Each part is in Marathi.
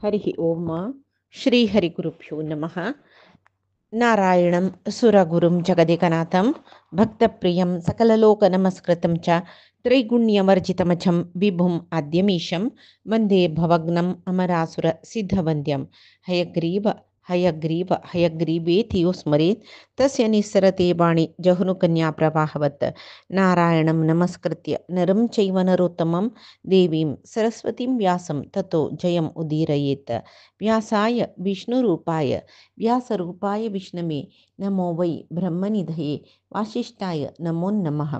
हरिः ओम श्रीहरिगुरुभ्यो नमः। नारायणं सुरगुरुं जगदेकनाथं भक्तप्रियं सकललोकनमस्कृतं च त्रैगुण्यवर्जितमजं विभुम् आद्यमीशं वन्दे भवग्नम् अमरासुरसिद्धवन्द्यं हयग्रीव हयग्रीव हयग्रीवेति यो स्मरेत् तस्य निस्सरते वाणि जहुनुकन्याप्रवाहवत्। नारायणं नमस्कृत्य नरं चैव नरोत्तमं देवीं सरस्वतीं व्यासं ततो जयम् उदीरयेत्। व्यासाय विष्णुरूपाय व्यासरूपाय विष्णवे नमो वै ब्रह्मनिधये वासिष्ठाय नमो नमः।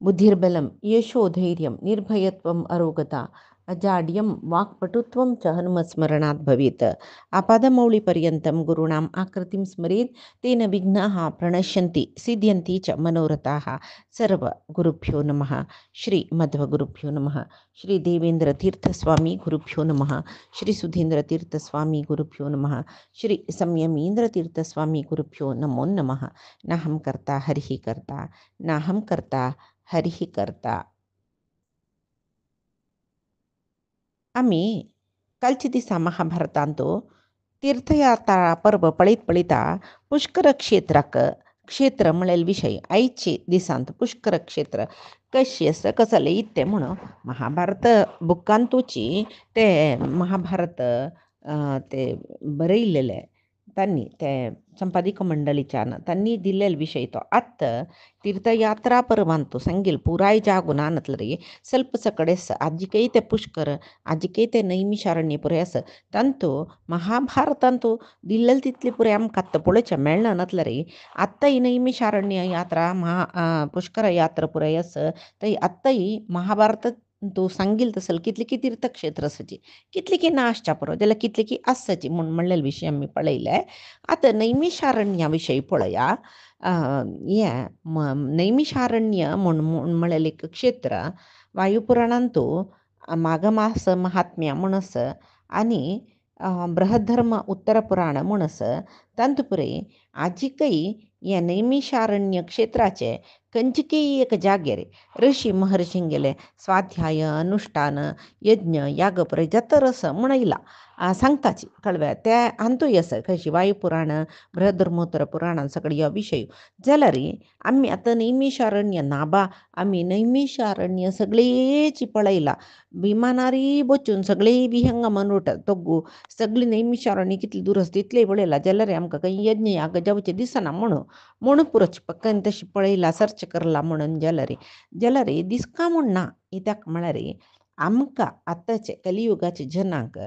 बुद्धिर्बलं यशोधैर्यं निर्भयत्वम् अरोगता अजाड्यं वाक्पटुत्वं च हनुमत्स्मरणात् भवेत्। आपादमौलिपर्यन्तं गुरूणाम् आकृतिं स्मरेत् तेन विघ्नाः प्रणश्यन्ति सिद्ध्यन्ति च मनोरथाः। सर्वगुरुभ्यो नमः। श्री मध्वगुरुभ्यो नमः। श्री देवेन्द्रतीर्थस्वामी गुरुभ्यो नमः। श्री सुधीन्द्रतीर्थस्वामी गुरुभ्यो नमः। श्री संयमीन्द्रतीर्थस्वामी गुरुभ्यो नमो नमः। नाहं कर्ता हरिः कर्ता नाहं कर्ता हरिः कर्ता. आम्ही कालचे दिसा महाभारतांतो तीर्थयात्रा पर्व पळीता पुष्कर क्षेत्र म्हणेल विषय आईचे दिसांत पुष्कर क्षेत्र कशी असं कसले इत्ते म्हणून महाभारत बुकांतोची ते महाभारत ते बरयलेले त्यांनी ते संपादिक मंडळीच्यानं त्यांनी दिलेला विषय तो आत्ता तीर्थयात्रा पर्वांतो सांगेल पुराय जागून आणतलं रे ಸ್ವಲ್ಪ ಕಡೆಸ್ ಅಜ್ಜಿಕೈತೆ ಪುಷ್ಕರ ಅಜ್ಜಿಕೈತೆ ನೈಮಿಷಾರಣ್ಯ ಪುರೆ ಅಸ ತಂತು महाभारतांतू दिल्लल तितली पुरे आम कत्त पुळेच्या मेळना नतलं रे आत्ता ही नैमिषारण्य यात्रा पुष्कर यात्रा पुरे अस तरी आत्ता ही महाभारतात तो सांगील तसल कितली की तीर्थक्षेत्र असायची कितली की नाशच्या पुरो त्याला कितली की असायची म्हणून म्हणलेला विषय आम्ही पळयलाय. आता नैमिषारण्याविषयी पळया. या नैमिषारण्य म्हणून म्हणलेलं एक क्षेत्र वायुपुराणांतू माघमास महात्म्य म्हणस आणि बृहद्धर्म उत्तर पुराण म्हणस तंतपुरे आजिकई या नैमिषारण्य क्षेत्राचे कंचिके एक जागे रे ऋषी महर्षीं गेले स्वाध्याय अनुष्ठान यज्ञ यागपुरे जतरस म्हणयला सांगताची कळव्या त्या अंतू यस कशी वायुपुराण बृहद्धर्मोत्तर पुराण सगळे या विषय जाल्यार आम्ही आता नैमिषारण्य नाबा आम्ही नैमिषारण्य सगळेची पळयला विमानारी बचून सगळे विहंग मनोट तग्गू सगळी नैमिषारण्य कितली दूर असते तितले पळयला जाल्यार आमकां काही यज्ञ याग जावचे दिसना म्हणून पुरच पक्कन तशी पळयला सर्च करला म्हणून जाल्यार दिसका म्हण ना इत्याक म्हळ्यार आमकां आतांचे कलियुगाचे जनांक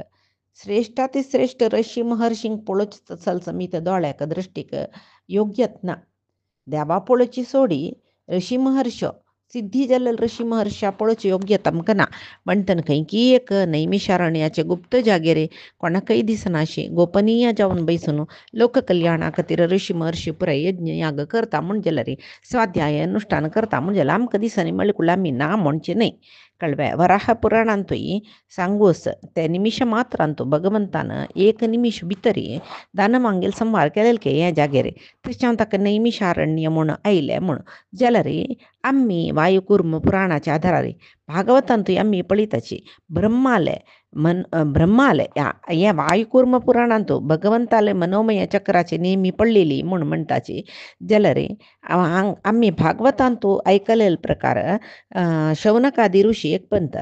श्रेष्ठाती श्रेष्ठ ऋषी महर्षींक पळोवच चल समीत दोळ्याक दृश्टीक योग्यत ना. देवा पळोवची सोडी ऋषी महर्ष सिद्धी जाल्ले ऋषी महर्षा पळोवची योग्यता आमकां ना. म्हणटन खंय की एक नैमिषारण्याचे गुप्त जागेर कोणाकय दिसनाशी गोपनीय जावन बैसून लोककल्याणा खातीर ऋषी महर्षी पुराय यज्ञ याग करता म्हण जाल्यार स्वाध्याय अनुष्ठान करता म्हण जाल्यार आमकां दिसनी म्हणल्यार आमी ना म्हणचे न्हय. कळव्या वराह पुराणांतूय सांगूस ते निमिष मात्रांतू भगवंतान एक निमिष भितरी दानवांगेल संवार केलेले के ह्या जागेर थंयच्यान ताका नैमिषारण्य म्हूण आयले म्हूण जाल्यार आम्ही वायुकुर्म पुराणाच्या आधारार भागवतांतूय आम्ही पळयताची ब्रह्माले या वायुकुर्म पुराणांतू भगवंताले मनोमय चक्राची नेमी पडलेली म्हणून म्हणटाची जाल्यार आम्ही भागवतांतू आयकलेले प्रकार शौनकादी ऋषी एक पंत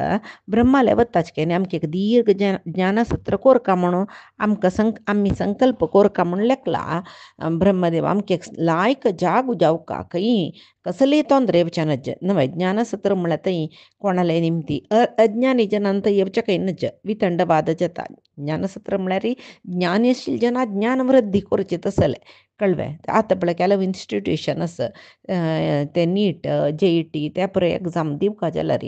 ब्रह्माले वताच के आमकां एक दीर्घ ज्ञानसत्र कोरका म्हणून आम्ही संकल्प कोरका म्हणून लेखला. ब्रह्मदेव आमकां लायक जागू जावका खंय कसले ತೊಂದರೆ येवचेनज नव्हे ज्ञानसत्र म्हळ्यार थंय कोणाले निमती अज्ञानी जनांत येवचें खंय नज वितंडवाद जाता. ज्ञानसत्र म्हळ्यार ज्ञानशील जना ज्ञान वृद्धी करचे तसले कळवे. आतां पळय ಕೆಲವು इन्स्टिट्यूशन आसा ते नीट JET त्या पुरे एग्जाम दिवका जाल्यार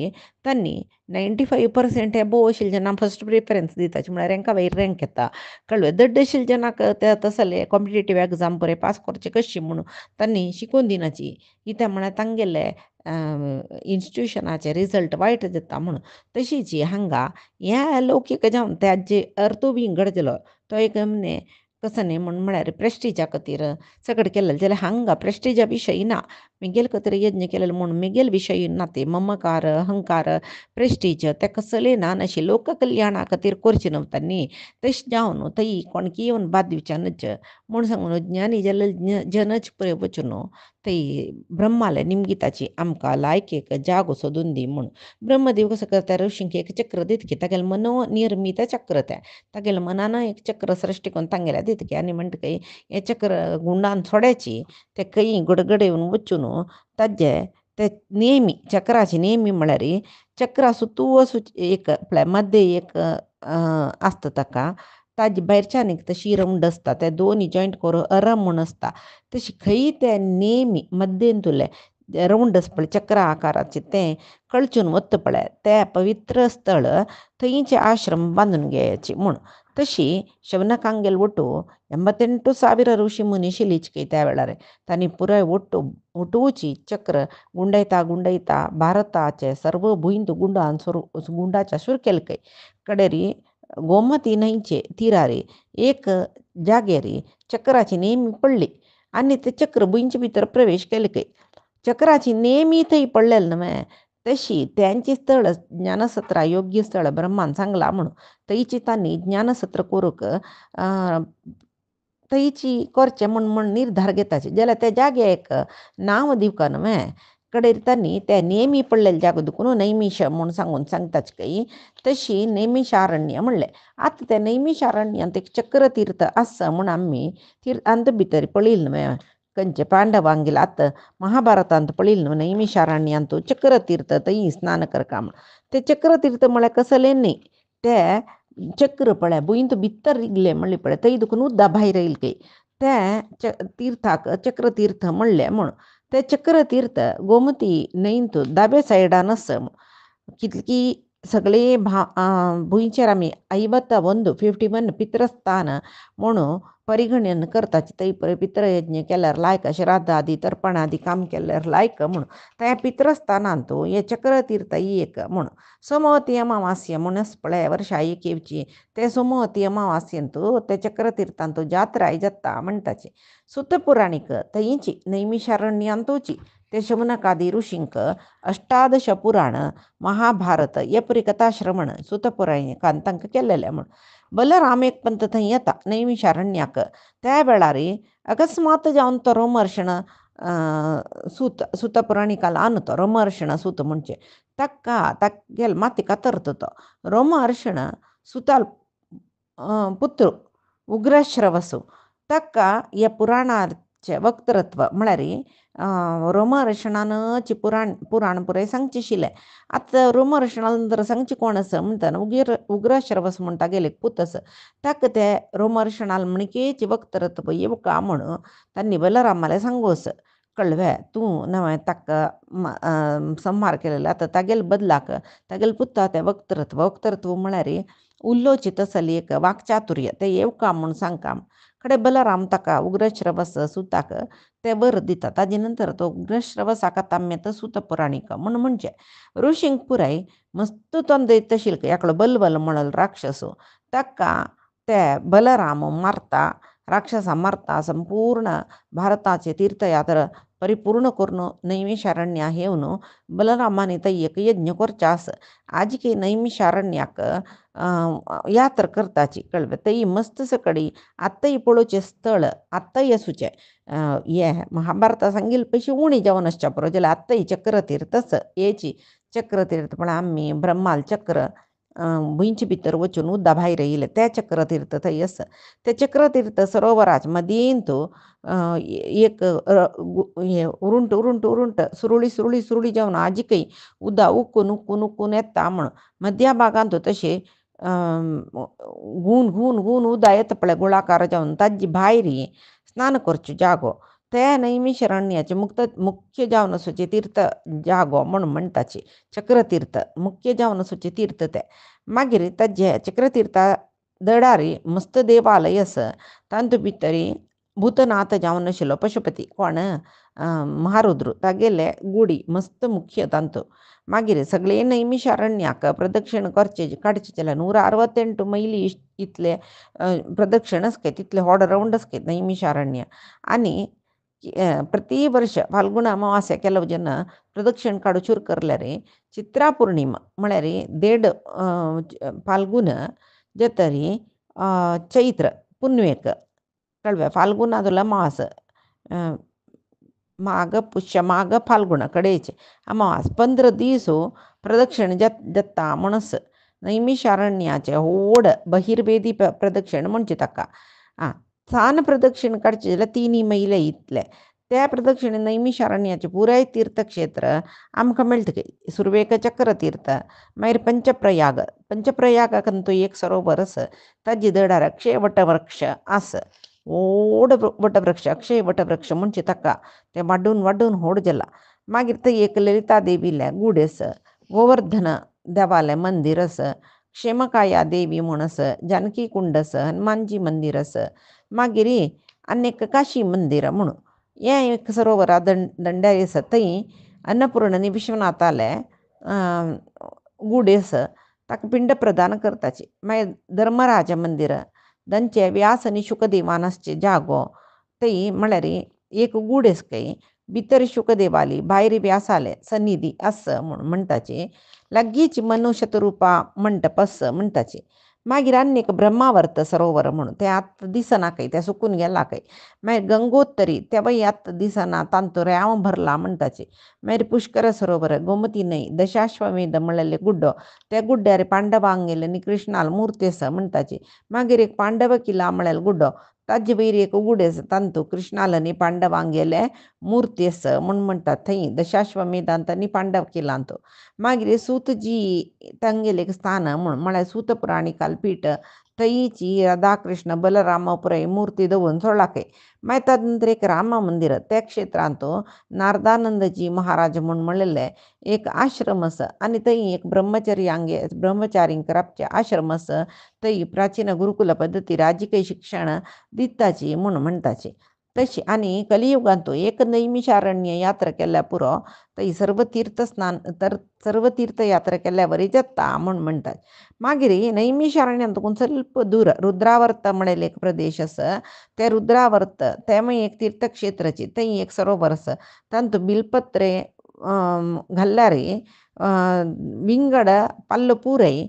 तांणी 95% एबोव आशिल्ले जना फर्स्ट प्रिफरन्स दिताचे म्हळ्यार तांकां वयर रँक येता कळ्ळें. दड्ड आशिल्ले जनाक ते तसले कॉम्पिटेटीव एग्जाम पुरे पास करचे कशी म्हणून तांणी शिकून दिनाची कित्याक म्हळ्यार तांगेले इन्स्टिट्यूशनाचे रिजल्ट वायट जाता म्हणून. तशीच हांगा ह्या लौकीक जावन त्याचे अर्थू बी घडजलो तो एक कसं न्ही म्हळ्यार प्रेस्टिजा खातीर सगळें केलें जाल्यार हांगा प्रेस्टिजा विशयी ना. मिगेल खातीर यज्ञ केलेलो म्हूण मिगेल विशयी ना ते ममकार, अहंकार, प्रेस्टीज ते कसले ना अशे लोक कल्याणा खातीर करचे नव्हता न्ही. तशें जावन थंय कोणकी येवन बाद दिवच्यानच म्हूण सांगून ज्ञानी जाल्यार जनच पळय वचून थंय ब्रह्माले निमगिताची आमकां लायकेक जागो सोदून दी म्हूण. ब्रह्मदेव कसो करता ऋषींक एक चक्र दितकी तागेले मनोनिर्मित चक्र तें. तागेले मनान एक चक्र सृश्टी करून तांगेल्या दितकी आनी म्हणटकी हें चक्र गुंडान सोड्याची ते खंयी गडगड येवन वचून ताजे ते नेमी चक्राची नेमी म्हळ्यार चक्रा सुतू एक मध्य एक आसता ताका ताजे भायरच्यान एक तशी रावंड आसता ते दोनी जॉयंट करून अरम म्हूण आसता तशी खंयी ते नेमी मध्येंतुले रावंड आसा पळय चक्रा आकाराचें तें कळचून वता पळय तें पवित्र स्थळ थंयचे आश्रम बांदून घेवयाची म्हूण. तशी ಶೌನಕಾಂಗೆಲ್ ಒಟ್ಟು 88,000 ಋಷಿ ಮುನಿಶಿಲಿಚ್ಕೈ त्या वेळार तांणी पुराय ಒಟ್ಟುची चक्र गुंडयता भारताचे सर्व भुंयत गुंडाच्या सुरू केले कडेरी गोमती न्हंयचे तिरार एक जाग्यार चक्राची नेमी पडली आनी ते चक्र भुंयचे भितर प्रवेश केले चक्राची नेमी थंय पडलेली न्हय तशी त्यांची स्थळ ज्ञानसत्रा योग्य स्थळ ब्रह्मान सांगला म्हणून थंयची तांणी ज्ञानसत्र करूंक थंयची करचें म्हूण निर्धार घेताचे जाल्यार त्या जाग्याक नांव दिवका न्हय कडेर तांणी ते नेमी पडलेले जागो दुखून नैमिश म्हूण सांगून सांगताच तशी नैमिशारण्य म्हणलें. आतां त्या नैमिशारण्यांत एक चक्रतीर्थ आसा म्हूण आमी तीर्थांत भितर पळयलें न्हय खंयचे पांडवांक गेले आतां महाभारतांत पळयलें न्हय नैमिशारण्यांत चक्रतीर्थ थंय स्नान करता म्हूण ते चक्रतीर्थ म्हळ्यार कसलें न्ही ते चक्र पळय भुंयत भितर रिगले म्हणलें पळय थंय दुखून उदक भायर येयले ते तीर्थाक चक्रतीर्थ म्हणलें म्हूण ते चक्रतीर्थ गोमती न्हंयत दावे सायडान आसा कितकी सगळे भुंयचेर आमी 51 पितृस्थान म्हणून परिगणन करताचे थंय पळय पितृयज्ञ केल्यार लायक श्राद्ध आदी तर्पण आदी काम केल्यार लायक म्हूण त्या पितृस्थानांत हे चक्रतीर्थ एक म्हूण सोमवती अमावास्य म्हूण आसा पळय वर्सा एक येवची ते सोमवती अमावास्यंत ते चक्रतीर्थांत जात्राय जाता म्हणटाचे. सुतपुराणीक थंयची नैमिशारण्यांतूची ते शौनकादी ऋषींक 18 पुराण महाभारत हे परी कथाश्रवण सुतपुराणिकांत तांकां केलेलें म्हूण. बलराम एक पंत थंय येता नैमिशारण्याक त्या वेळार अकस्मात जावन तो रोमहर्षण सुतपुराणिकाला आनतो रोमहर्षण सूत म्हणचे तागेले मातिका तरतो तो रोमहर्षण सुताल पुत्र उग्रश्रवसु ताका हे पुराणाचें वक्तृत्व म्हळ्यार रोमहर्षणानची पुराण पुराय सांगचें आशिल्लें. आतां रोमहर्षणा नंतर सांगचें कोण आसा म्हणटा उग्रश्रवस म्हूण तागेले पूत आसा ताका ते रोमहर्षणाल म्हणकेच वक्तृत्व येवका म्हूण तांणी बलरामाले सांगोस कळ्ळें तूं नवें ताका संहार केलेलो आतां तागेले बदलाक तागेले पुता तें वक्तृत्व म्हळ्यार उल्लोचीत आसली एक वाक्चातुर्य तें येवका म्हूण सांगता कडेन बलराम ताका उग्रश्रवस सुताक ते वर दिता ताजे नंतर तो उग्रश्रवसाक ताम्यत सुतपुराणीक म्हूण म्हणचे ऋषींक पुराय मस्त तोंद आशिल्लो एकलो बलबल म्हणल राक्षस ताका ते बलराम मारता राक्षसा मारता संपूर्ण भारताचे तीर्थयात्रा परिपूर्ण करून नैमिशारण्या येवन बलरामाने थंय एक यज्ञ करचे आसा आजके नैमिशारण्याक यात्रा करताची कळ्ळें थंय मस्त सकडी आत्ताय पळोवचें स्थळ आत्ताय आसूचें हे महाभारता सांगिल्ले पयशे उणी जावन आसच्या पुरो जाल्यार आत्ताय चक्रतीर्थ हेची चक्रतीर्थ म्हळ्यार आमी ब्रह्माल चक्र भुंयचे भितर वचून उदक भायर येयलें तें चक्रतीर्थ थंय आसा. ते चक्रतीर्थ सरोवराचे मदींत एक उरुंट सुरुळी जावन आजिकय उदक उकून येता म्हूण मध्या भागांत तशें घून उदक येता पळय गोळाकार जावन ताजे भायर स्नान करचो जागो ते नैमिशारण्याचे मुख्य जावन आसूचे तीर्थ जागो म्हूण म्हणटाचे चक्रतीर्थ मुख्य जावन आसूचे तीर्थ ते. मागीर ताजे चक्रतीर्था दडार मस्त देवालय आसा तांतूं भितर भूतनाथ जावन आशिल्लो पशुपती कोण महारुद्र तागेले गुडी मस्त मुख्य तांतूं मागीर सगळे नैमिशारण्याक प्रदक्षिण करचे काडचे जाल्यार 168 मैली इतले प्रदक्षिण आसके तितले हॉड रावंड आसके नैमिशारण्य आनी प्रति वर्ष फाल्गुन अमावास्या केलो जेन्ना प्रदक्षिण काडूचूर करल्यार चित्रा पौर्णिमा म्हळ्यार देड फाल्गुन जेतरी चैत्र पुनवेक कळ्ळें फाल्गुन आदला मास माघ पुष्य माघ फाल्गुन कडेचे अमावास 15 दीस प्रदक्षिण जत्ता म्हणस नैमिशारण्याचे व्हड बहिर्वेदी प्रदक्षिण म्हणचे ताका स्थान प्रदक्षिण काडचे जाल्यार 3 मैल इतले त्या प्रदक्षिण नैमिशारण्याचे पुराय तीर्थक्षेत्र आमकां मेळटा सुरवेक चक्र तीर्थ मागीर पंचप्रयागाकंतू एक सरोवर आसा ताजे दडार अक्षय वटवृक्ष आसा व्हड वटवृक्ष अक्षय वटवृक्ष म्हणचे ताका ते वाडून वाडून व्हड जाला मागीर थंय एक ललिता देवीले गूड आसा गोवर्धन देवाले मंदीर आसा क्षेमकाया देवी म्हूण आसा जानकी कुंड आसा हनुमानजी मंदीर आसा मागीर आनीक काशी मंदीर म्हणून हें एक सरोवरा दंड्यार आसा थंय अन्नपूर्णनी विश्वनाथाले गूड आसा ताका पिंड प्रदान करताची मागीर धर्मराज मंदीर तांचे व्यास आनी शुकदेवानासचे जागो थंय म्हळ्यार एक गूड आसा भितर शुकदेवाली भायर व्यासाले सन्निधी आसा म्हूण म्हणटाचे लागींच मनुशतरूपा मंटप आसा म्हणटाचे मागीर आनी एक ब्रह्मावर्त सरोवर म्हणून तें आतां दिसना तें सुकून गेलां मागीर गंगोत्तरी तेवय आतां दिसना तांचो रेंव भरला म्हणटाचे मागीर पुष्कर सरोवर गोमती न्हंय दशाश्वमेध म्हणलेले गुड्डो त्या गुड्ड्यार पांडवांगेले आनी कृष्णाल मुर्ती आसा म्हणटाचे मागीर एक पांडव किल्ला म्हळ्यार गुड्डो ताजे वयर एक गूड आसा तांतू कृष्णाल आनी पांडवांगेले मुर्ती आसा म्हूण म्हणटात थंय दशाश्वमेधांत आनी पांडव किल्लांत मागीर सूतजी तांगेले एक स्थान म्हूण म्हळ्यार सूत पुराणी कालपीठ थंयची राधाकृष्ण बलराम पुराय मुर्ती दवरून सोडला मागीर ताजे नंतर एक राम मंदीर त्या क्षेत्रांत नारदानंदजी महाराज म्हूण म्हणलेले एक आश्रम आसा आनी थंय एक ब्रह्मचारींक रावचे आश्रम आसा थंय प्राचीन गुरुकुल पद्दती राजकीय शिक्षण दिताची म्हूण म्हणटाचे तशी आनी कलियुगांत एक नैमिशारण्य यात्रा केल्या पुरो थंय सर्व तीर्थ यात्रा केल्या वरी जाता म्हूण म्हणटात मागीर नैमिशारण्यांतून ಸ್ವಲ್ಪ दूर रुद्रावर्त म्हणून एक प्रदेश आसा ते रुद्रावर्त ते मागीर एक तीर्थक्षेत्राची थंय एक सरोवर आसा तांतू बिलपत्रे घाल्यार विंगड पल्ल पुरय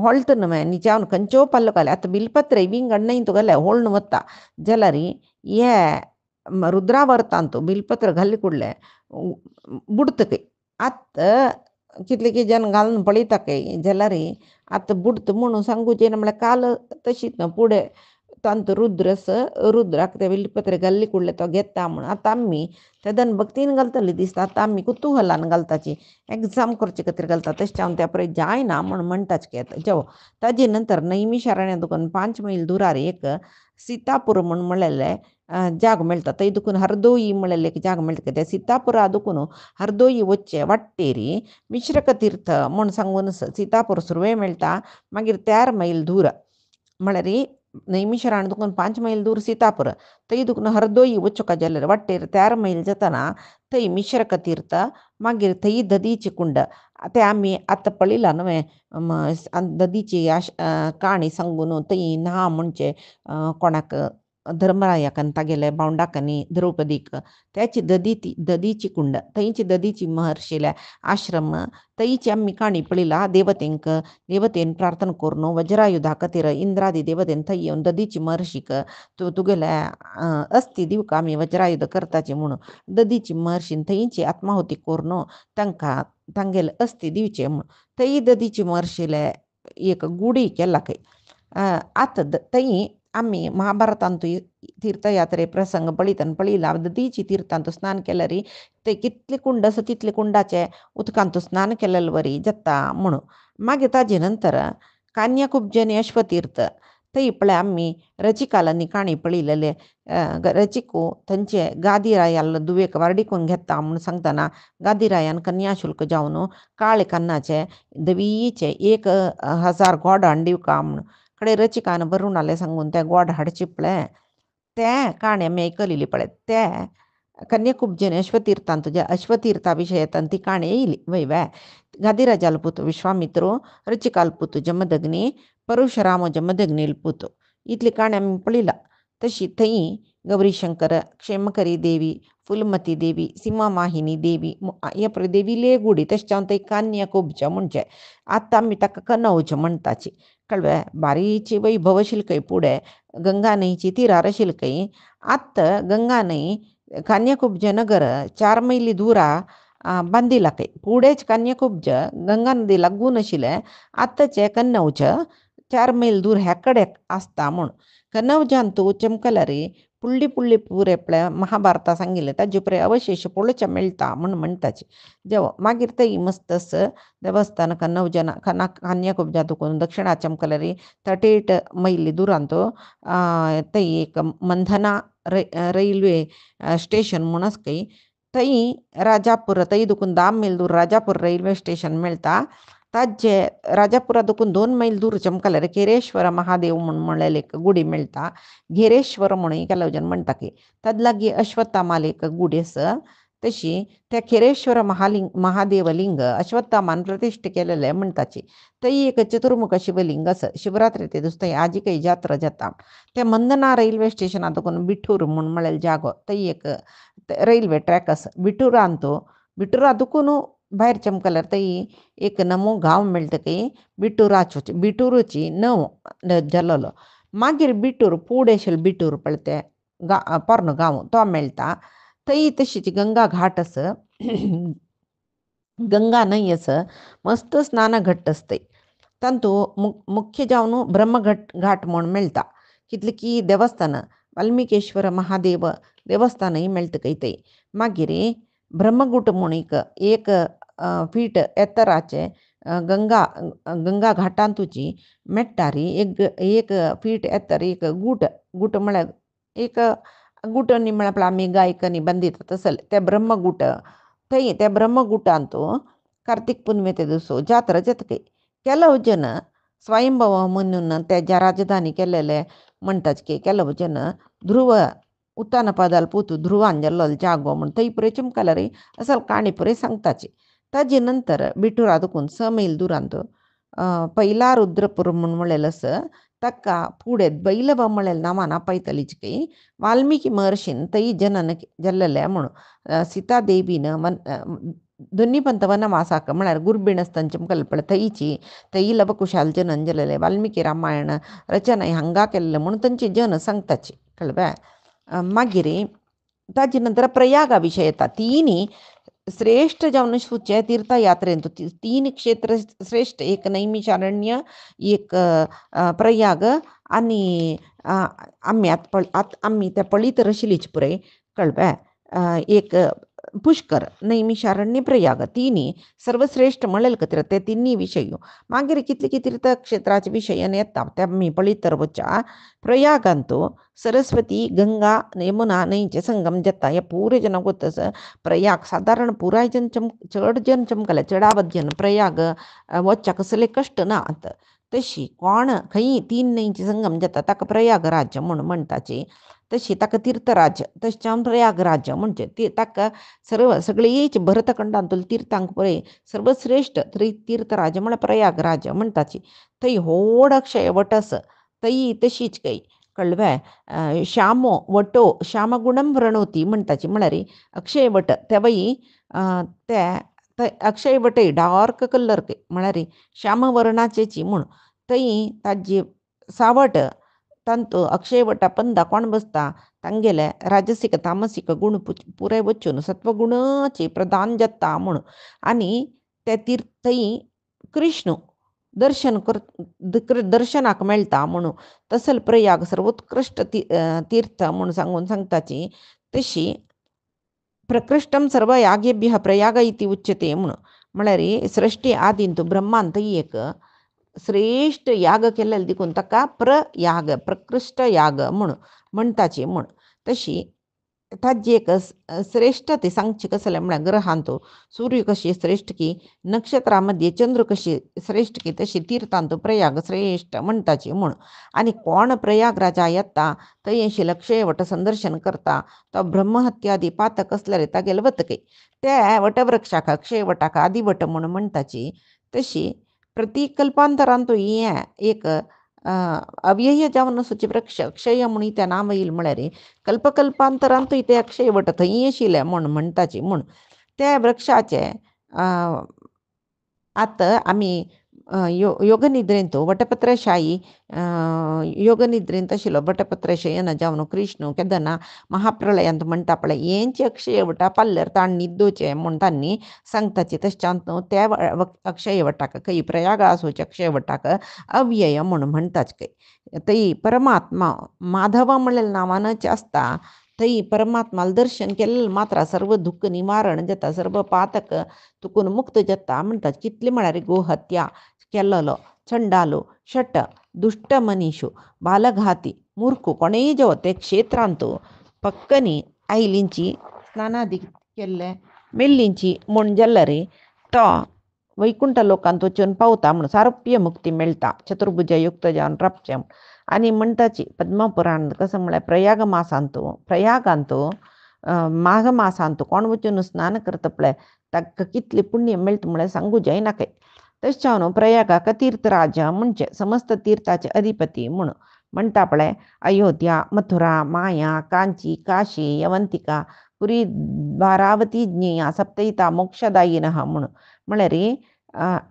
ಹೊಳ್ತು ನಿಜಾವನ್ ಕಂಚೋ ಪಲ್ಲು ಕಾಲೆ ಅತ್ತ ಬಿಲ್ಪತ್ರೆ ವಿಂಗಣ್ಣ ಇಂತು ಗಲ್ಲೆ ಹೋಳ್ನು ಒತ್ತ ಜಲರಿ ಏ रुद्रावर्त ಅಂತೂ बिलपत्र घाल्ले कुडले बुडतके आत कितले जन घालून पळयताके जाल्यार आतां बुडत म्हणून सांगूचे म्हळ्यार काल तशीच ना पुढे तांत रुद्राक ते बिलपत्र घाल्ले कुडले तो घेता म्हणून आतां आमी तेदन भक्तीन घालतली दिसता आतां आमी कुतुहलान घालताची एग्जाम करचे खातीर घालता तशें हांव त्या पळय जायना म्हूण म्हणटाचे जेव ताजे नंतर नैमिशारण्या दुकान 5 मैल दुरार एक सीतापूर म्हूण म्हणलेले जाग मेळटा थंय दुखून हरदोई म्हणलेले एक जाग मेळटा त्या सीतापुरा दुखून हरदोई वच्चे वाटेरी मिश्रक तीर्थ म्हूण सांगून सीतापूर सुरवे मेळटा मागीर 13 मैल दूर म्हळ्यार नैमिशारण्य दुखून 5 मैल दूर सीतापूर थंय दुखून हरदोई वचूं जाल्यार वाटेर 13 मैल जाताना थंय मिश्रक तीर्थ मागीर थंय ददीची कुंड ते आमी आतां पळयलां न्हय ददीची काणी सांगून थंय न्हा म्हणचे कोणाक धर्मरायाक आनी तागेले भावंडाक आनी द्रौपदीक त्याची ददीची कुंड थंयची ददीची महर्शीले आश्रम थंयची आमी काणी पळयला देवतेन प्रार्थना करून वज्रायुधा खातीर इंद्रादी देवतेन थंय येवन ददीची महर्शीक तुगेले अस्थी दिवक आमी वज्रायुध करताची म्हणून ददीची महर्शीन थंयची आत्माहुती करून तांकां तांगेले अस्थी दिवचे म्हणून थंय ददीची महर्शीले एक गुडी केला आतां थंय आमी महाभारतांत तीर्थयात्रे प्रसंग पळयला ददीची तीर्थांत स्नान केल्यार ते कितले कुंड आसा तितले कुंडाचे उदकांत स्नान केलेले वरी जाता म्हणून मागीर ताजे नंतर कान्याकुब्जनी अश्वतीर्थ थंय पळय आमी रचिकालांनी काणी पळयलेले रचिको थंयचे गादीरायाल दुवेक वारडिकून घेता म्हूण सांगतना गादीरायान कन्याशुल्क जावन काळे कन्नाचे दवीचे 1000 गोड हाडिवका म्हूण कडे रचिकान बरोवन आले सांगून ते गोड हाडचे पळय ते काणी आमी आयकलेली पळय ते ಕನ್ಯಾಕುಬ್ಜನೆ ಅಶ್ವತೀರ್ಥಂತು ಅಶ್ವತೀರ್ಥ ವಿಷಯತಂತಿ ಕಾಣೆ ಇಲ್ಲಿ ವೈವೆ ಗದಿರಾಜಾಲ್ಪುತು ವಿಶ್ವಾಮಿತ್ರು ರುಚಿಕಾಲ್ಪುತು ಜಮದಗ್ನಿ ಪರಶುರಾಮ ಜಮದಗ್ನಿಲ್ಪುತು इतली काण्या आमी पळयला. तशी थंय गौरीशंकर क्षेमकरी देवी फुलमती देवी सीमामाहिनी देवी ह्या देवीले गुडी तशें जावन थंय कान्याकुब्ज म्हणजे आतां आमी ताका कनौज म्हणटाची कळ्ळें. बारीची वैभव आशिल्ली पुढे गंगा न्हंयची तिरार आशिल्ली आत्ता गंगा न्हंय कन्याकुब्ज नगर 4 मैली दूर बांदिला पुढेच कन्याकुब्ज गंगा नदी लागून आशिल्लें आत्ताचे कन्नौज 4 मैल दूर ह्या कडेक आसता म्हूण. कनौजांतू चमकलारी पुळ्ळी पुळ्ळी पुरेपळे महाभारता सांगिल्लें ताजे उपरे अवशेश पळोवचे मेळटा म्हूण म्हणटाची. जेव मागीर थंय मस्तस देवस्थान कन्नौजना कन्याकुब्जा दुखून दक्षिणा चमकलारी 38 मैली दुरांतू थंय एक मंधना रैल्वे स्टेशन म्हूण आसा थंय राजापूर थंय दुखून 10 मैल दूर राजापूर रैल्वे स्टेशन मेळटा. ताजे राजापुरा दुखून 2 मैल दूर चमकल्यार घेरेश्वर महादेव म्हणून एक गुडी मेळटा. घेरेश्वर म्हणून केलवजन म्हणटा की ताजे लागीं अश्वत्थामाल एक गुडी आसा. तशी त्या खेरेश्वर महादेव लिंग अश्वत्थामान प्रतिश्ठा केलेले म्हणटाची. थंय एक चतुर्मुख शिवलिंग आसा. शिवरात्री ते दिसा थंय आजी काही जात्रा जाता. त्या मंदना रैल्वे स्टेशना दुखून बिठूर म्हणून म्हळ्यार जागो थंय एक रैल्वे ट्रॅक आसा. बिठुरा दुखून भायर चमकल्यार थंय एक नमो गांव मेळटा की बिठुरूची नव जाल्लो. मागीर बिठूर फुडें आशिल्लो बिठूर पळय ते पोरनो गांव तो मेळटा. थंय तशीच गंगा घाट आसा. गंगा न्हंय आसा. मस्त स्नान घट्ट आसता. तांतू मुख्य जावन ब्रह्मघाट म्हूण मेळटा. कितले की देवस्थान वाल्मिकेश्वर महादेव देवस्थानय मेळटा थंय. मागीर ब्रह्मगूट म्हूण एक फीट एतराचे गंगा घाटांतूची मेट्टारी एक फीट एतर एक गूट म्हळ्यार एक गुटनी म्हळ्यार आमी गायकनी बांदिता तसले ते ब्रह्मगूट. थंय त्या ब्रह्मगुटांतू कार्तिक पुनवे ते दिसो जात्रा जाता. ಕೆಲವು ಜನ ಸ್ವಯಂಭವ म्हणून त्याच्या राजधानी केलेले म्हणटाच की ಕೆಲವು ಜನ ಧ್ರುವ उतान पदाल पुतू ध्रुवान जाल्लो जागो म्हण थंय पुरे चमकलारी असल काणी पुरे सांगताची. ताजे नंतर बिठूरा दुखून 6 मैल दुरांत पैला रुद्रपूर म्हूण म्हळेलें आसा. ताका फुडें बैलव म्हळेलें नांवान आपयतलीच की वाल्मिकी महर्शीन थंय जनन जाल्लेलें म्हूण. सीता देवीन दोनीपंत वनवासाक म्हळ्यार गुरबीण आसतना चमकलें पळय थंय लवकुशाल जनन जाल्लेलें वाल्मिकी रामायण रचना हांगा केल्लें म्हूण तांची जन सांगताची कळ्ळें. मागीर ताजे नंतर प्रयागा विशय येता. तिनी श्रेष्ठ जावन सुचे तीर्थयात्रेंत 3 क्षेत्र श्रेष्ठ एक नैमिषारण्य एक प्रयाग आनी आम्ही त्या पळीत आशिल्लीच पुरे कळ्ळें. एक पुष्कर नैमिषारण्य प्रयाग तिनी सर्वश्रेष्ठ म्हळेलें ते तिनी विशय. मागीर कितले की तीर्थक्षेत्राचे विशयान येता ते आमी पळयत तर वचा. प्रयागांतू सरस्वती गंगा यमुना न्हंयचे संगम जाता. हे पुरे जन गोतस प्रयाग सादारण पुराय जन चड जन चमकले चडावत जन प्रयाग वचच्या कसले कश्ट ना. तशी कोण खंय 3 न्हंयचे संगम जाता ताका प्रयागराज म्हूण म्हणटाची. तशी ताका तीर्थराज तशें जावन प्रयागराज म्हणजे ताका सगळींच भरतखंडांतून तीर्थांक पळय सर्वश्रेष्ठ तीर्थराज म्हळ्यार प्रयागराज म्हणटाची. थंय व्हड अक्षय वट आसा. थंय तशीच कळ्ळें. श्यामो वटो श्यामगुणम व्रणोती म्हणटाची म्हळ्यार अक्षय वट तेवय ते अक्षय वटय डार्क कलर म्हळ्यार श्याम वर्णाचेची म्हूण. थंय ताजी सावट तांतू अक्षय वटा पंदा कोण बसता तांगेले राजसीक तामसीक गुण पुराय वचून सत्वगुणाची प्रदान जाता म्हूण. आनी ते थंय कृष्ण दर्शनाक मेळटा म्हणून तसल प्रयाग सर्वोत्कृष्ट तीर्थ म्हणून सांगताची. तशी प्रकृष्टम सर्व यागेभ्य प्रयाग इति उच्यते म्हणून म्हळ्यार सृष्टी आदींतू ब्रह्मान थंय एक श्रेष्ठ याग केलेले देखून ताका प्रयाग प्रकृष्ट याग म्हणून म्हणटाची म्हूण. तशी ताजी एक श्रेष्ठ ते सांगची कसले म्हळ्यार ग्रहांतो सूर्य कशी श्रेष्ठ की नक्षत्रामध्ये चंद्र कशी श्रेष्ठ की तशी तीर्थांतो प्रयाग श्रेष्ठ म्हणताची म्हण. आणि कोण प्रयागराजा येता थंय लक्षयवट संदर्शन करता तो ब्रह्महत्यादी पातक असल्यारे तागेले वतके त्या वटवृक्षाका क्षयवटाका आदिवट म्हणून म्हणताची. तशी प्रतिकल्पांतरांतो हे एक अव्यय जावन सुची वृक्ष क्षय म्हणून त्या नाम येईल म्हळ्यार कल्पकल्पांतरांतू इथे अक्षय वट थंय येशिल्ले म्हण म्हणताची म्हण. त्या वृक्षाचे आता आम्ही योगनिद्रेंतो वटपत्रशाही योगनिद्रेंत आशिल्लो वटपत्रशयन जावन कृष्ण केदना महाप्रलयांत म्हणटा पळय हेंचे अक्षय वटा पाल्ल्यार ताण न्हिदोचे म्हण तांणी सांगताचे. तशेंच त्या अक्षय वटाक खंय प्रयाग आसोचे अक्षय वटाक अव्यय म्हण म्हणटाच खंय. थंय परमात्मा माधव म्हणलेल्या नांवानच आसता. थंय परमात्माला दर्शन केलेलं मात्र सर्व दुःख निवारण जाता सर्व पातक तुकून मुक्त जाता म्हणटात. कितले म्हळ्यार गोहत्या केल्लो चंडालो शट दुष्ट मनीषो बालघाती मूर्ख कोणेय जो ते क्षेत्रांतो पक्कनी आयलींची स्नानादी केल्ले मेल्लींची म्हण जाल्यार तो वैकुंठ लोकांत वचून पावता म्हण सारुप्य मुक्ती मेळटा चतुर्भुज युक्त जावन राबचें. आणि म्हणटाची पद्मपुराण कसं म्हळ्यार प्रयागांतो माघ मासांतो कोण वचून स्नान करता पळय ताका कितले पुण्य मेळटा म्हळ्यार सांगू जायना काय. तशें प्रयागाक तीर्थराज म्हणजे समस्त तीर्थाचे अधिपती म्हूण म्हणटा पळय. अयोध्या मथुरा माया कांची काशी यवंतिका पुरी द्वारावती ज्ञेया सप्तैता मोक्षदायिनः म्हूण म्हळ्यार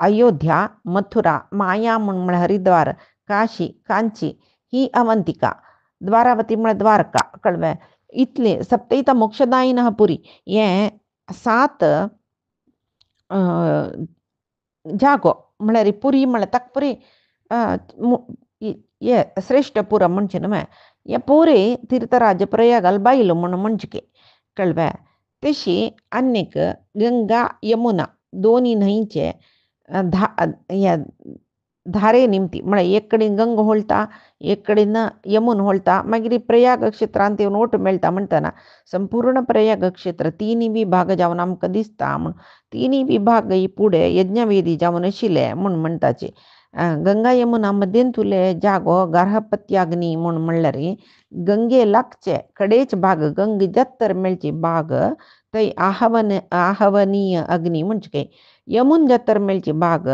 अयोध्या मथुरा माया म्हूण म्हळ्यार हरिद्वार काशी कांची ही अवंतिका द्वारावती म्हळ्यार द्वारका कळ्ळें. इतले सप्तैता मोक्षदायिनः पुरी हे 7 जागो म्हळ्यार पुरी म्हळ्यार ताका पुरी हे श्रेष्ठपुरम म्हणचे न्हय हे पुरे तीर्थराज प्रयागाल बायल म्हूण म्हणचे कळ्ळें. तशी आनीक गंगा यमुना दोनी न्हंयचे धारे निमती म्हळ्यार एक कडेन गंगा व्हाळटा एक कडेन यमुना व्हाळटा मागीर प्रयाग क्षेत्रांत येवन ओट मेळटा म्हणटना संपूर्ण प्रयाग क्षेत्र 3 विभाग जावन आमकां दिसता म्हूण 3 विभाग पुढे यज्ञवेदी जावन आशिल्ले म्हूण म्हणटाचे. गंगा यमुना मध्यंतुले जागो गार्हपत्याग्नी म्हूण म्हणल्यार गंगे लागचे कडेच भाग गंगे जत्तर मेळची भाग थंय आहवनीय अग्नी म्हणजे काय. यमुन जत्तर मेळची भाग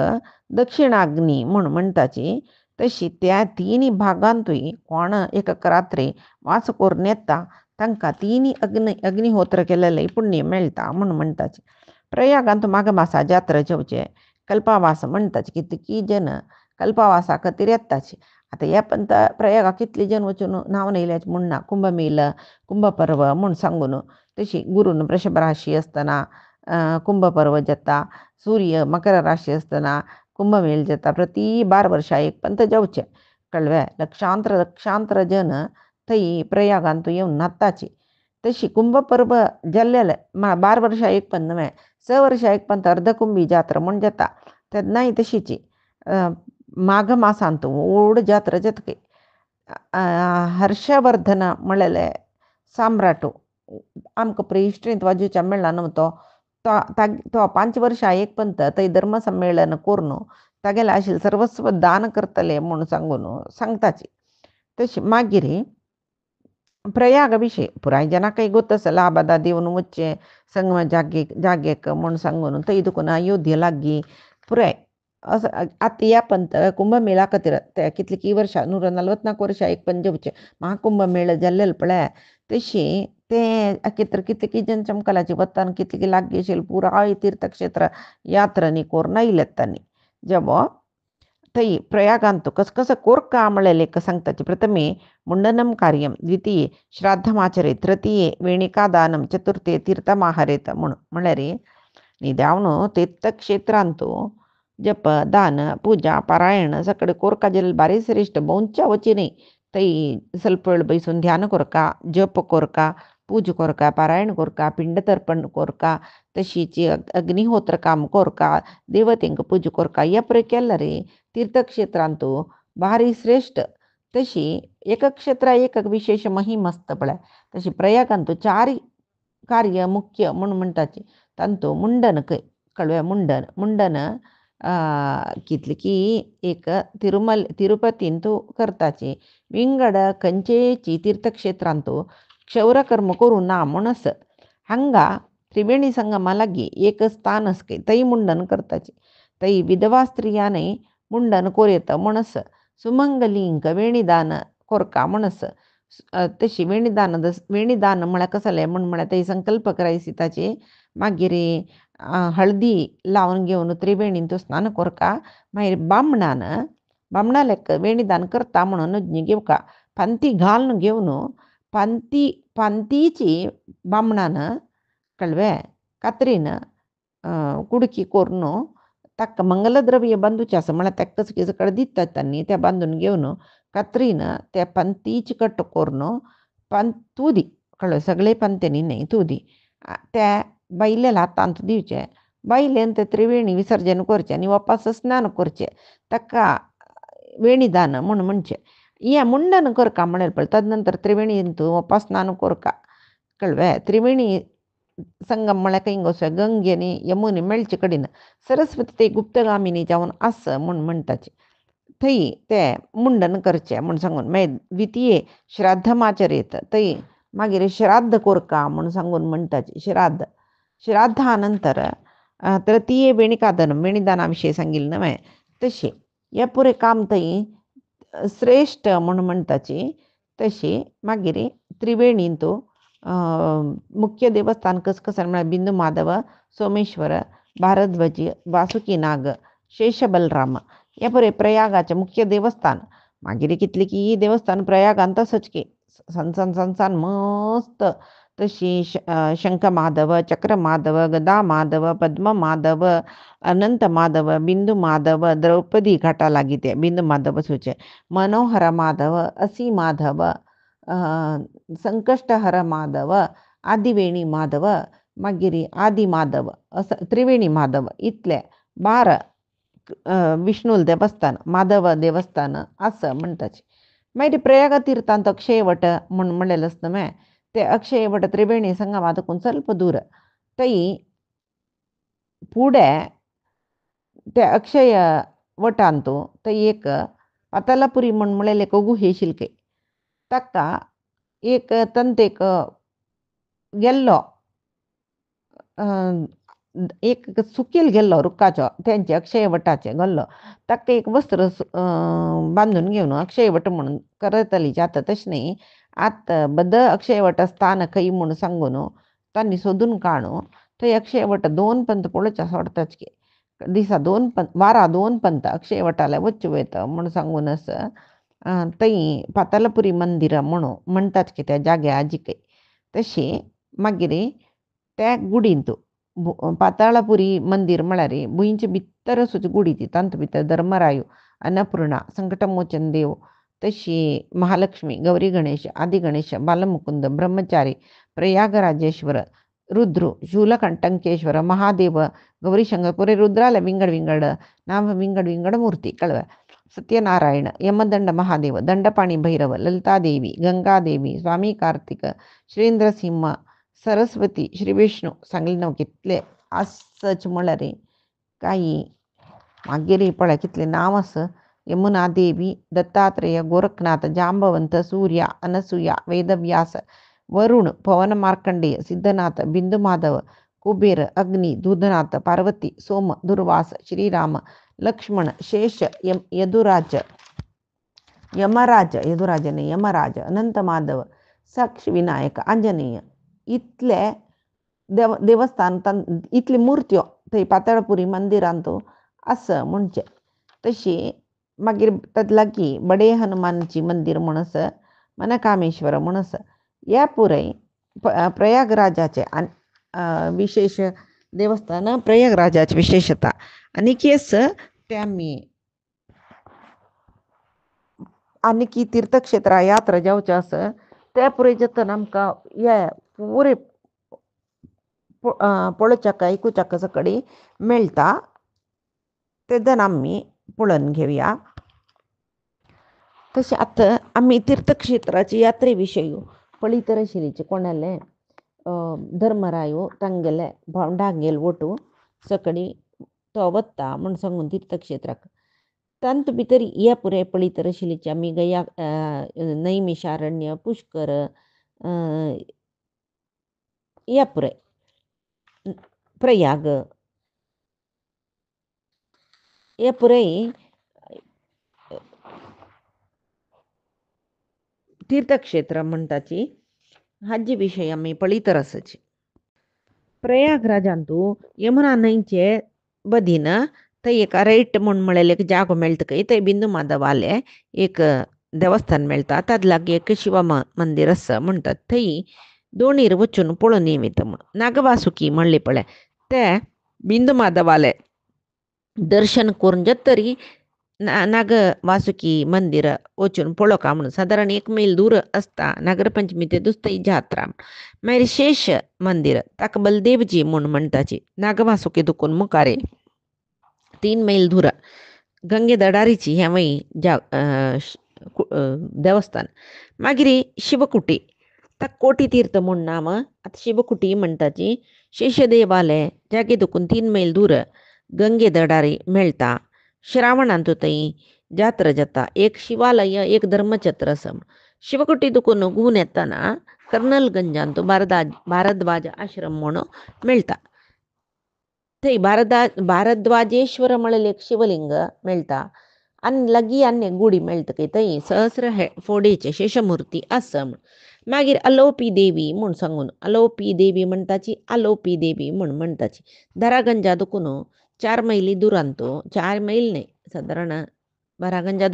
दक्षिणाग्नी म्हूण म्हणटाची. तशी त्या 3 भागांतूय कोण एक रात्री वास करून येता तांकां 3 अग्निहोत्र केलेले पुण्य मेळटा म्हूण म्हणटाचे. प्रयागांत माघ मासा जात्रा जेवचे कल्पावास म्हणटाचे कितकी जन कल्पावासा खातीर येताचे. आता हे पण प्रयागाक कितले जन वचून नांव नेल्याचे म्हूण ना. कुंभमेल कुंभपर्व म्हूण सांगून तशी गुरून वृषभ राशी आसतना कुंभपर्व जाता. सूर्य मकर राशी आसतना कुंभमेल जाता. प्रति 12 वर्सां एक पंत जावचे कळ्ळें. लक्षांतर जन थंय प्रयागांत येवन न्हाताचे. तशी कुंभपर्व जाल्लेले 12 वर्सां एक पंत न्हय 6 वर्सां एक पंत अर्धकुंभी जात्रा म्हूण जाता. तेन्नाय तशीची माघ मासांत व्हड जात्रा जाता. हर्षवर्धन म्हणलेले सम्राट आमकां प्रेहिस्ट्रींत वाजूच्या मेळ्ळा न्हू तो 5 वर्सां एक पंत थंय धर्म संमेलन करून तागेले आशिल्ले सर्वस्व दान करतले म्हूण सांगून सांगताची. तशी मागीर प्रयाग विशय पुराय जनाकय गोत आसला लाबादा देवन वच्चे संगम जागेक म्हूण सांगून थंय दुखून अयोध्या लागीं पुराय असं आतां ह्या पंत कुंभमेळा खातीर ते कितली वर्सां 144 वर्सां एक पंत जेवचे महाकुंभमेळ जाल्लेले पळय. तशी ते कितली जन चमकलाची वतान कितली लागीं आशिल्ली पुराय तीर्थक्षेत्र यात्रा न्ही करून आयल्यात तांणी जेवो. थंय प्रयागांत कसं कोरका म्हळ्ळेले सांगताचे. प्रथमे मुंडनम कार्यम द्वितीये श्राद्धमाचरेत तृतीये वेणिकादानम चतुर्थे तीर्थमाहरेत म्हूण म्हळ्यार न्हिद्यावन तीर्थक्षेत्रांत जप दान पूजा पारायण सगळे कोरका जाल्यार बारी श्रेष्ठ भोंवच्या वचीनय थंय ಸ್ವಲ್ಪ वेळ बसून ध्यान कोरका जप कोरका पूजा कोरका पारायण कोरका पिंड तर्पण कोरका तशीच अग्निहोत्र काम कोरका देवतेंक पूजा कोरका ह्या पळय केल्यार तीर्थक्षेत्रांत भारी श्रेष्ठ. तशी एक क्षेत्र एक विशेष महिमा आसता पळय तशी प्रयागांतू चार कार्य मुख्य म्हणून म्हणटाचे तांतू मुंडन कळव्या मुंडन कितले की एक तिरुपतीन तू करताचे विंगड कंचेची तीर्थक्षेत्रांतू क्षौरकर्म करू ना म्हणस हंगा त्रिवेणी संगमा लागी एक स्थान असके तई मुंडन करताचे तई विधवा स्त्रियाने मुंडन कोरेत म्हणस सुमंगलिंक वेणीदान कोरका म्हणस तशी वेणीदान म्हळ्या कसले म्हळ्या तई संकल्प करायची ताचे मागीर हळदी लावन घेवन त्रिवेणीन तो स्नान कोरका मागीर बामणा लेक वेणीदान करता म्हणून नजनी घेवका पंती घालून घेवन पंतीची बामणान कळवे कात्रीन कुडकी कोरून ताका मंगलद्रव्य बांदूचे आसा म्हळ्यार ताका कसं कडेन दितात त्यांनी त्या बांदून घेवन कात्रीन त्या पंतीची कट्ट कोरून तुदी कळ्ळें सगळे पंतेनी न्ही तुदी त्या बायलेला हातांत दिवचे बायलेन ते त्रिवेणी विसर्जन करचें आनी वापस स्नान करचें ताका वेणीदान म्हणून म्हणचें हें मुंडन करका म्हळ्यार पळय तद त्रिवेणीन तूं वापस स्नान करका कळ्ळें त्रिवेणी संगम म्हळ्यार खंय गो गंगेनी यमुने मेळचे कडेन सरस्वती ते गुप्तगामिनी जावन आस म्हूण म्हणटाचे थंय ते मुंडन करचें म्हूण सांगून मागीर द्वितीये श्राद्धमाचरेत थंय मागीर श्राद्ध कोरका म्हूण सांगून म्हणटाचे श्राद्धा नंतर तृतीये वेणीदाना विशयी सांगिल्लें न्हय तशें हे पुरे काम थंय श्रेष्ठ म्हूण म्हणटाचे तशें मागीर त्रिवेणीन तूं मुख्य देवस्थान कसं म्हळ्यार बिंदू माधव सोमेश्वर भारद्वाजी वासुकीनाग शेषबलराम हे पळय प्रयागाचें मुख्य देवस्थान मागीर कितले की देवस्थान प्रयागांत तसोच की संसान मस्त तशी शंख माधव चक्र माधव गदा माधव पद्म माधव अनंत माधव बिंदू माधव द्रौपदी घाटा लागी ते बिंदू माधव सूचे मनोहर माधव असी माधव संकष्टहर माधव आदिवेणी माधव मागीर आदि माधव असं त्रिवेणी माधव इतले 12 विष्णूल देवस्थान माधव देवस्थान असं म्हणटाचे मागीर प्रयाग तीर्थांत अक्षयवट म्हणून म्हणलेलें आसता न्हय ते अक्षयवट त्रिवेणी संगमातकून ಸ್ವಲ್ಪ दूर थंय फुडें त्या अक्षय वटांतू थंय एक पातालापुरी म्हणून म्हणलेलें एक गुहे शिल्के ताका एक तंतेक गेल्लो एक सुकेल गेल्लो रुखाचो तेंचे अक्षयवटाचे गेल्लो ताका एक वस्त्र बांदून घेवन अक्षयवट म्हणून करतली जाता तशें न्ही आतां बद्द अक्षयवट स्थान खंय म्हूण सांगून तांणी सोदून काडून थंय अक्षयवट 2 पंत पळोवचे सोडटाच की दिसा 2 पंत वारा 2 पंत अक्षयवटाले वच्चे वयता म्हूण सांगून थंय पातालपुरी मंदिर म्हणून म्हणटात की त्या जाग्या आजिकय तशें मागीर त्या गुडींत पाताळपुरी मंदिर म्हळ्यार भुंयचे भितर असूच गुडी ती तांत भितर धर्मरायो अन्नपूर्णा संकटमोचन देव तशी महालक्ष्मी गौरी गणेश आदि गणेश बालमुकुंद ब्रह्मचारी प्रयागराजेश्वर रुद्र शूलकंटंकेश्वर महादेव गौरीशंकर पुरे रुद्राला विंगड नाम विंगड मूर्ती कळवा सत्यनारायण यमदंड महादेव दंडपाणी भैरव ललितादेवी गंगादेवी स्वामी कार्तिक श्रींद्रसिंह सरस्वती श्री विष्णू सांगले न्हू कितले आसच म्हळ्यार काही मागीर पळय कितले नांव आसा यमुना देवी दत्तात्रेय गोरखनाथ जांबवंत सूर्या अनसूया वेदव्यास वरुण पवन मार्कंडेय सिद्धनाथ बिंदू माधव कुबेर अग्नि दूधनाथ पार्वती सोम दुर्वास श्रीराम लक्ष्मण शेष यमराज अनंत माधव साक्ष विनायक आंजनेय इतले देवस्थान इतली मुर्त्यो थंय पाताळपुरी मंदिरांत असं म्हणचे तशी मागीर तातलाकी बडे हनुमानची मंदिर म्हणस मनकामेश्वर म्हणस या पुरय प्रयागराजाचे विशेष देवस्थान प्रयागराजाची विशेषता आनी केस ते आमी आनी तीर्थक्षेत्रा यात्रा जावचे आसा त्या पुरय जतन आमकां हे पुरे पळोवच्याक आयकुच्याक सकडी मेळटा तेदन आमी पळोवन घेवया तशें आतां आमी तीर्थक्षेत्राची यात्रे विशयी पळीतरशिलीचे कोणाले धर्मरायो तांगेले भावंडांगेल ओटू सकडी तो वत्ता म्हण सांगून तीर्थक्षेत्राक तांत भितर या पुरे पळीतरशिलीचे आमी गया नैमिषारण्य पुष्कर या पुरे प्रयाग या पुरे तीर्थक्षेत्र म्हणटाची हाजी विषय आमी पळीतर आसाची प्रयागराजांतू यमुना न्हंयचे बदीन थंय एक रैट म्हूण म्हळेल एक जागो मेळटा खंय थंय बिंदू माधवाले एक देवस्थान मेळटा ताजे लागीं एक शिव मंदिर आसा म्हणटात थंय दोणीर वचून पळोवन येता म्हूण नागवासुकी म्हणले पळय ते बिंदू माधवाले दर्शन करून तरी नाग वासुकी मंदिर वचून पळोवका म्हणून सादारण 1 मैल दूर आसता नागरपंचमी ते दुसरी जात्रा मागीर शेष मंदिर ताका बलदेवजी म्हूण म्हणटाची नागवासुकी दुखून मुखारे 3 मैल दूर गंगे दडारीची ह्या वय देवस्थान मागीर शिवकुटी ताका कोटी तीर्थ म्हूण नाम आतां शिवकुटी म्हणटाची शेषदेवालय जागे दुखून 3 मैल दूर गंगे दडारी मेळटा श्रावणांतू थंय जात्रा जाता एक शिवालय एक धर्मछत्र आसा शिवकुटी दुखून घुवन येतना कर्नलगंजांतू भारद्वाज आश्रम म्हूण मेळटा थंय भारद्वाजेश्वर म्हळेल एक शिवलिंग मेळटा आनी लागीं आनी एक गुडी मेळटा खंय थंय सहस्र फोडेचे शेषमुर्ती आसा मागीर अलोपी देवी म्हूण सांगून अलोपी देवी म्हणटाची आलोपी देवी म्हूण म्हणटाची दारागंजा दुखून 4 मैली दुरांतू 4 मैल न्ही सादारण दारागंजा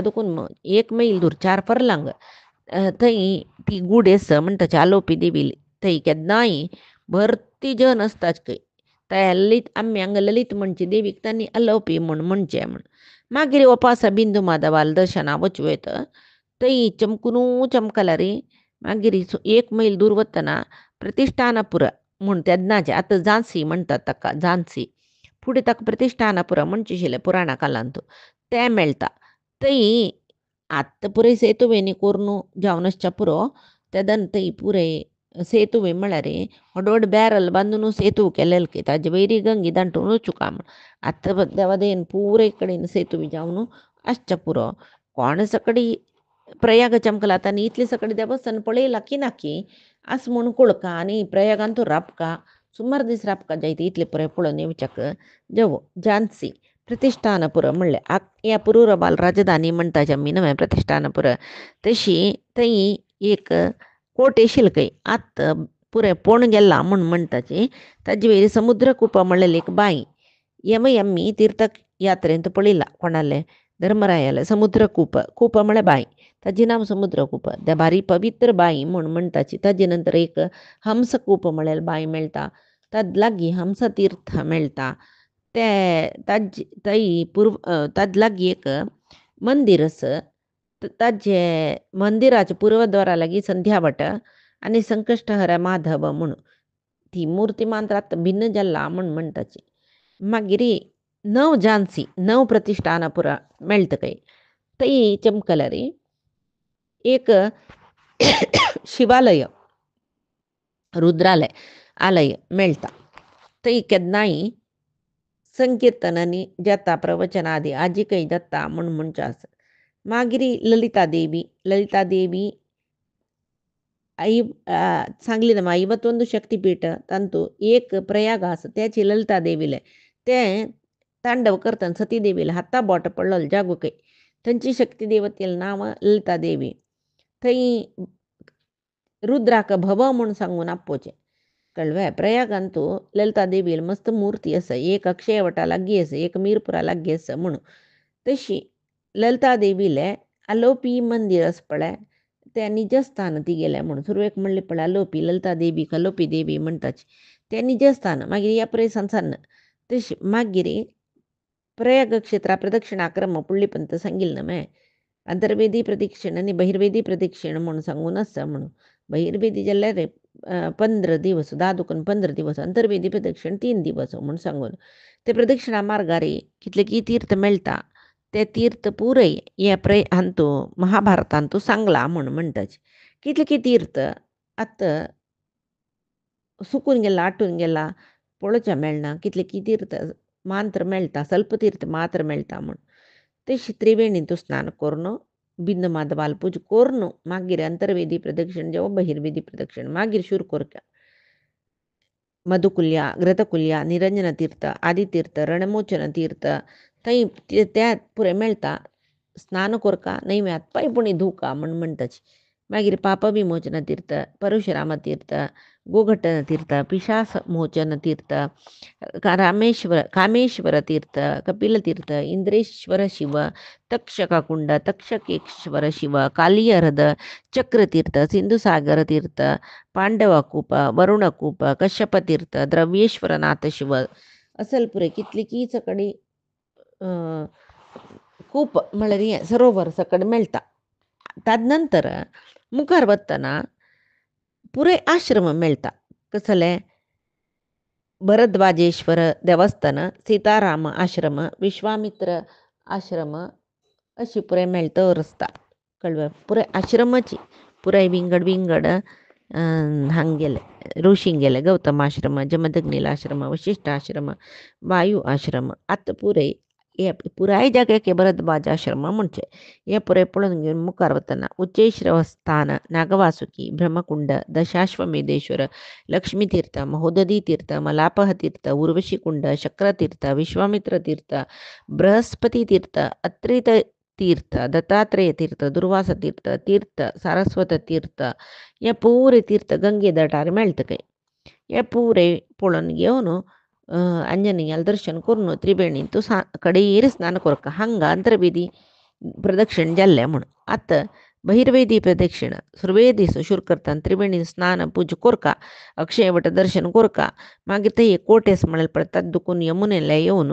दुखून 1 मैल दूर 4 फर्लांग थंय ती गुडी आसा म्हणटाची आलोपी देवी थंय केन्नाय भरती जन आसताच खंय त्या आमी हांगा ललित म्हणची देवीक तांणी अलोपी म्हूण म्हणचें म्हूण मागीर वपासा बिंदू माधवाल दर्शना वचूं येता थंय चमकुनू चमकला रे मागीर 1 मैल दूर वतना प्रतिष्ठानपुर म्हूण तेन्नाचें आतां झांसी म्हणटात ताका झांसी फुडें ताका प्रतिष्ठानपुर म्हणचे आशिल्लें पुराणा कालांत तें मेळटा थंय आतां पुरे सेतुवेनी कोरून जावन आसच्या पुरो तेदन थंय पुरे सेतुवे म्हळ्यार व्हड बॅरल बांदून सेतू केलेले खंय ताजे वयरी गंगी दांटून वचूंका म्हूण आतां देवादेन पुरे कडेन सेतू जावन आसच्या पुरो कोण सकडी प्रयाग चमकला तांणी इतले सकडी देवस्थान पळयलां की नाकी आस म्हूण कळका आनी प्रयागांतू राबका सुमार दीस राबका जायते इतले पुरे पळोवन येवच्याक जवो झांसी प्रतिष्ठानपुर म्हणलें ह्या पुरुरबाल राजधानी म्हणटाची आमी नवें प्रतिष्ठानपुर तशी थंय एक कोट येशिल्लो खंय आतां पुरे पोण गेला म्हूण म्हणटाची ताजे वयर समुद्रकूप म्हणलेली एक बाई हे आमी तीर्थ यात्रेंत पळयलां कोणाले धर्मरायाले समुद्रकूप म्हळ्यार बाई ताजें नांव समुद्रकूप त्या भारी पवित्र बाई म्हूण म्हणटाची ताजे नंतर एक हंसकूप म्हळ्यार बाई मेळटा ताजे लागीं हंस तीर्थ मेळटा थंय ताजे लागीं एक मंदीर आसा ताजे मंदिराच्या पूर्वद्वारा लागीं संध्यावट आनी संकष्टहर माधव म्हूण ती मुर्ती मात्र भिन्न जाला म्हूण म्हणटाची मागीर 9 झांसी 9 प्रतिष्ठानपुर मेळटा खंय थंय चमकला रे एक शिवालय रुद्रालय आलय मेळटा थंय केन्नाय संकीर्तनांनी जाता प्रवचनादी आजी खंय जाता म्हूण म्हणचें आसा मागीर ललिता देवी सांगली ना 51 शक्तीपीठ तांतू एक प्रयाग आसा त्याची ललिता देवीले ते तांडव करतना सती देवीला हाता बोट पडलेलो जागो खंय थंयची शक्ती देवतेलें नांव ललिता देवी थंय रुद्राक भव म्हूण सांगून आपोवचें कळ्ळें प्रयागांतू ललिता देवील मस्त मुर्ती आसा एक अक्षयवटा लागीं आसा एक मिरपुरा लागीं आसा म्हणून तशी ललिता देवीले अलोपी मंदिर आसा पळय तें निजस्थान ती गेल्या म्हणून सुरवेक म्हणलें पळय अलोपी ललिता देवीक अलोपी देवी म्हणटाची तें निजस्थान मागीर ह्या परे संसारन तशी मागीर प्रयाग क्षेत्रा प्रदक्षिणाक्रम पुळ्ळीपंत सांगिल्लें न्हय अंतर्वेदी प्रदक्षिण आनी बहिर्वेदी प्रदक्षिण म्हूण सांगून आसा म्हणून बहिर्वेदी जाल्यार 15 दिवस 10 दुखून 15 दिवस अंतर्वेदी प्रदक्षिण 3 दिवस म्हूण सांगून ते प्रदक्षिणा मार्गारी कितले की तीर्थ मेळटा ते तीर्थ पुरय हे हांतू महाभारतांतू सांगला म्हूण म्हणटाचे कितले की तीर्थ आत सुकून गेला आटून गेला पळोवच्या मेळना कितले की तीर्थ मात्र मेळटा ಸ್ವಲ್ಪ तीर्थ मात्र मेळटा म्हूण तेशी त्रिवेणींतू स्नान करून बिंद माधवाल पूज करून मागीर अंतर्वेदी प्रदक्षिण जेव्हा बहिर्वेदी प्रदक्षिण मागीर शूर करता मधुकुल्या घृतकुल्या निरंजन तीर्थ आदितीर्थ रणमोचन तीर्थ थंय त्या पुरे मेळटा स्नान कोरका नाही मेळत पांय पुणी धुवका म्हण म्हणटाची मागीर पाप विमोचन तीर्थ परशुराम तीर्थ गोघटन तीर्थ पिशास मोचन तीर्थ कामेश्वर तीर्थ कपिल तीर्थ इंद्रेश्वर शिव तक्षककुंड तक्षकेश्वर शिव कालियरद चक्रतीर्थ सिंधुसागर तीर्थ पांडवकूप वरुणकूप कश्यपतीर्थ द्रव्येश्वरनाथ शिव असल पुरे कितली की सकडी खूप म्हळ्यार सरोवर सकड मेळटा तदनंतर मुखार वतना पुरे आश्रम मेळटा कसले भरद्वाजेश्वर देवस्थान सीताराम आश्रम विश्वामित्र आश्रम अशी पुरे मेळता रस्ता कळ्ळें पुरे आश्रमाची पुराय विंगड हांग गेले ऋषींग गेले गौतम आश्रम जमदग्नील आश्रम वशिष्ठ आश्रम वायू आश्रम आतां पुरे हे पुराय जाग्याक भरद्वाज आश्रम म्हणचे हे पुरे पळोवन घेवन मुखार वतना उच्चैश्रवस्थान नागवासुकी ब्रह्मकुंड दशाश्वमेधेश्वर लक्ष्मीतीर्थ महोदधी तीर्थ मलापह तीर्थ उर्वशी कुंड शक्रतीर्थ विश्वामित्र तीर्थ बृहस्पती तीर्थ अत्रित तीर्थ दत्तात्रेय तीर्थ दुर्वास तीर्थ तीर्थ सारस्वत तीर्थ हे पुरे तीर्थ गंगे दटार मेळटा काय हे पुरे पळोवन घेवन अंजनेयाल दर्शन करून त्रिवेणींतू कडेर स्नान कोरका हांगा अंतर्वेदी प्रदक्षिण जाल्लें म्हूण आतां बहिर्वेदी प्रदक्षिण सुरवे दीस शूर करता त्रिवेणी स्नान पूज कोरका अक्षयवट दर्शन कोरका मागीर ते कोटेस म्हळ्यार पडटात दुखून यमुनेला येवन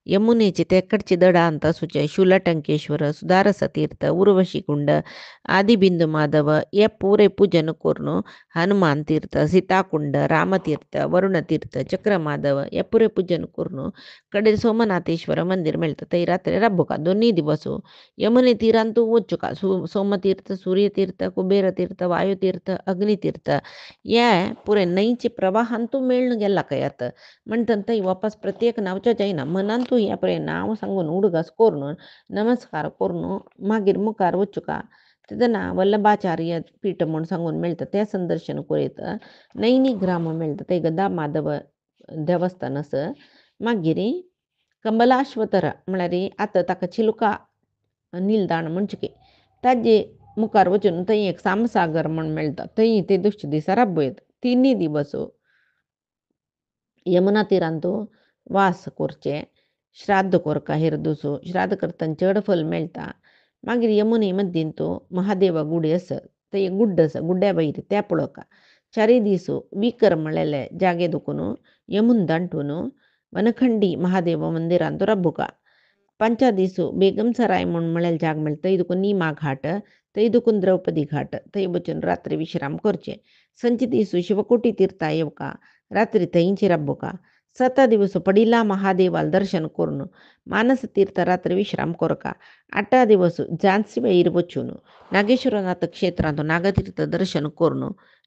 यमुनेचे तेकडची दडा अंत आसूचे शूलटंकेश्वर सुदारस तीर्थ उर्वशी कुंड आदिबिंदू माधव हे पुरे पूजन करून हनुमान तीर्थ सीताकुंड रामतीर्थ वरुणतीर्थ चक्रमाधव हे पुरे पूजन करून कडेन सोमनाथेश्वर मंदिर मेळटा थंय रात्री राबुका दोनी दिवस यमुने तीरांतू वचुका सोमतीर्थ सूर्यतीर्थ कुबेरतीर्थ वायुतीर्थ अग्नितीर्थ हे पुरे न्हंयचे प्रवाहांतू मेळून गेला काय आता म्हणटा थंय वापस प्रत्येक नांवच्या जायना मनांतू हे पळय नांव सांगून उडगस करून नमस्कार करून मागीर मुखार वचुका तेदना वल्लभाचार्य पीठ म्हूण सांगून मेळटा तें संदर्शन करीत नैनी ग्राम मेळटा थंय गदा माधव देवस्थान आसा मागीर कमलाश्वतर म्हळ्यार आतां ताका चिलुका निलदाण म्हणचे ताजे मुखार वचून थंय एक सामसागर म्हूण मेळटा थंय ते दुसरे दिसा राबयत 3 दिवस यमुना तीरांतू वास करचे श्राद्ध कोरका हिरदुसो श्राद्ध करतना चड फल मेळटा मागीर यमुने मद्दींतू महादेव गुडी आसा थंय गुड्ड आसा गुड्ड्या भायर त्या पळोवका 4 दीस विकर म्हळ्ळेले जागे दुखून यमुन दांटून वनखंडी महादेव मंदिरांतू राबुका 5 दीस बेगमसराय म्हूण म्हळ्यार जाग मेळटा थंय दुखून निमा घाट थंय दुखून द्रौपदी घाट थंय वचून रात्री विश्राम करचे संच दीस शिवकोटी तीर्था येवका रात्री थंयची राबुका 7 दिवस पडिला महादेवाल दर्शन करून मानस तीर्थ रात्री विश्राम कोरका 8 दिवस झांसी वयर वचून नागेश्वरनाथ क्षेत्रांतू नागतीर्थ दर्शन करून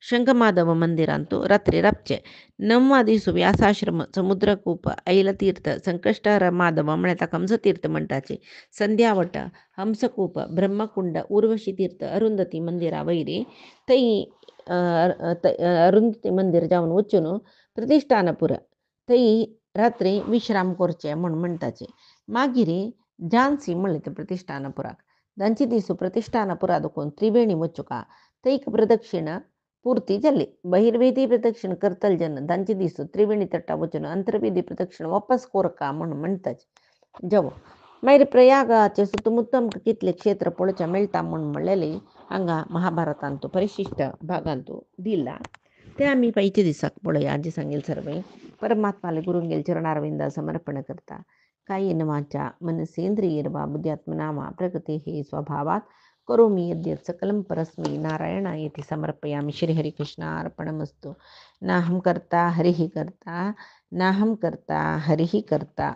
शंखमाधव मंदिरांतू रात्री राबचे 9 दीस व्यासाश्रम समुद्रकूप ऐलतीर्थ संकष्टहर माधव म्हळ्यार ताका हंसतीर्थ म्हणटाचे संध्यावट हंसकूप ब्रह्मकुंड उर्वशी तीर्थ अरुंधती मंदिरा वयरी थंय अरुंधती मंदिर जावन वचून प्रतिष्ठानपूर थंय रात्री विश्राम करचे म्हूण म्हणटाचे मागीर झांसी म्हणलें ते प्रतिष्ठानपुराक तांचे दीस प्रतिष्ठानपुरा दुखून त्रिवेणी वचुका थंय प्रदक्षिण पूर्ती जाली बहिर्वेदी प्रदक्षिण करतले जेन्ना तांचे दीस त्रिवेणी तट्टा वचून अंतर्वेदी प्रदक्षिण वापस कोरका म्हूण म्हणटाचे जवो मागीर प्रयागाचे सुತ್ತमुत्त कितले क्षेत्र पळोवचें मेळटा म्हूण म्हणलेली हांगा महाभारतांतू परिशिश्ट भागांतू दिला ते आमी पयच्या दिसाक पळोवया आजी सांगेल सर्वे परमात्माले गुरुंगेल चरणारविंदा समर्पण करता कायेन वाचा मनसेंद्रियर्वा बुद्ध्यात्मना वा प्रकृतेः स्वभावात् करोमि यद्यत् सकलं परस्मै नारायणायेति समर्पयामि श्रीहरिकृष्णार्पणमस्तु नाहं कर्ता हरिः कर्ता नाहं कर्ता हरिः कर्ता